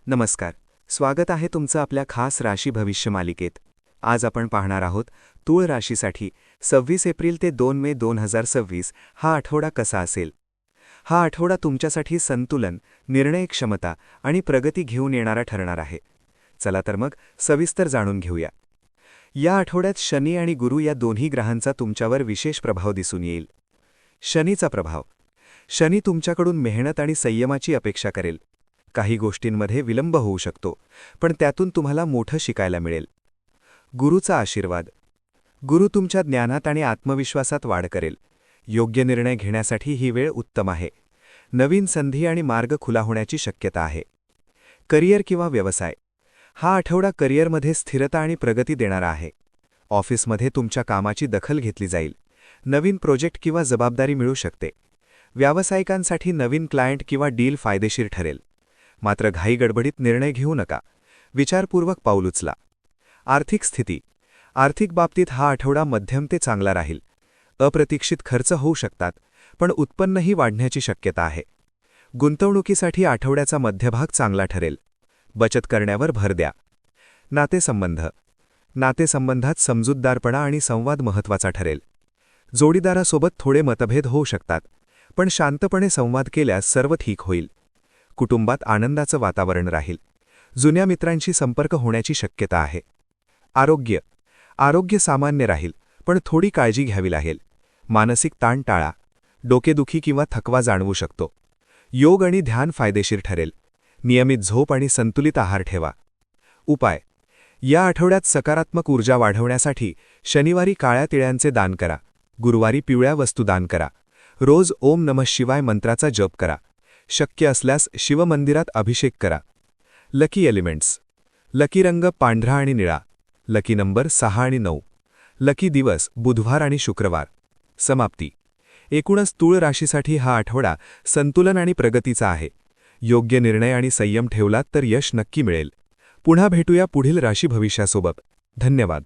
नमस्कार. स्वागत आहे तुमचं आपल्या खास राशी भविष्य मालिकेत. आज आपण पाहणार आहोत तूळ राशीसाठी 26 एप्रिल ते 2 मे 2026 हा आठवडा कसा असेल. हा आठवडा तुमच्यासाठी संतुलन, निर्णय क्षमता आणि प्रगती घेऊन येणारा ठरणार आहे. चला तर मग सविस्तर जाणून घेऊया. या आठवड्यात शनी आणि गुरु या दोन्ही ग्रहांचा तुमच्यावर विशेष प्रभाव दिसून येईल. शनीचा प्रभाव. शनी तुमच्याकडून मेहनत आणि संयमाची अपेक्षा करेल. काही गोष्टींमध्ये विलंब होऊ शकतो, पण त्यातून तुम्हाला मोठं शिकायला मिळेल. गुरूचा आशीर्वाद. गुरु तुमच्या ज्ञानात आणि आत्मविश्वासात वाढ करेल. योग्य निर्णय घेण्यासाठी ही वेळ उत्तम आहे. नवीन संधी आणि मार्ग खुला होण्याची शक्यता आहे. करिअर किंवा व्यवसाय. हा आठवडा करिअरमध्ये स्थिरता आणि प्रगती देणारा आहे. ऑफिसमध्ये तुमच्या कामाची दखल घेतली जाईल. नवीन प्रोजेक्ट किंवा जबाबदारी मिळू शकते. व्यावसायिकांसाठी नवीन क्लायंट किंवा डील फायदेशीर ठरेल. मात्र घाईगडबडीत निर्णय घेऊ नका. विचारपूर्वक पाऊल उचला. आर्थिक स्थिती. आर्थिक बाबतीत हा आठवडा मध्यम ते चांगला राहील. अप्रतीक्षित खर्च होऊ शकतात, पण उत्पन्नही वाढण्याची शक्यता आहे. गुंतवणुकीसाठी आठवड्याचा मध्यभाग चांगला ठरेल. बचत करण्यावर भर द्या. नातेसंबंध. नातेसंबंधात समजूतदारपणा आणि संवाद महत्त्वाचा ठरेल. जोडीदारासोबत थोडे मतभेद होऊ शकतात, पण शांतपणे संवाद केल्यास सर्व ठीक होईल. कुटुंबात आनंदाचं वातावरण राहील. जुन्या मित्रांशी संपर्क होण्याची शक्यता आहे. आरोग्य. आरोग्य सामान्य राहील, पण थोडी काळजी घ्यावी लागेल. मानसिक ताण टाळा. डोकेदुखी किंवा थकवा जाणवू शकतो. योग आणि ध्यान फायदेशीर ठरेल. नियमित झोप आणि संतुलित आहार ठेवा. उपाय. या आठवड्यात सकारात्मक ऊर्जा वाढवण्यासाठी शनिवारी काळ्या तिळ्यांचे दान करा. गुरुवारी पिवळ्या वस्तू दान करा. रोज ओम नमः शिवाय मंत्राचा जप करा. शक्य असल्यास शिवमंदिरात अभिषेक करा. Lucky elements. लकी रंग पांढरा आणि निळा. लकी नंबर 6 आणि 9. लकी दिवस बुधवार आणि शुक्रवार. समाप्ती. एकूणच तूळ राशीसाठी हा आठवडा संतुलन आणि प्रगतीचा आहे. योग्य निर्णय आणि संयम ठेवलात तर यश नक्की मिळेल. पुन्हा भेटूया पुढील राशी भविष्यासोबत. धन्यवाद.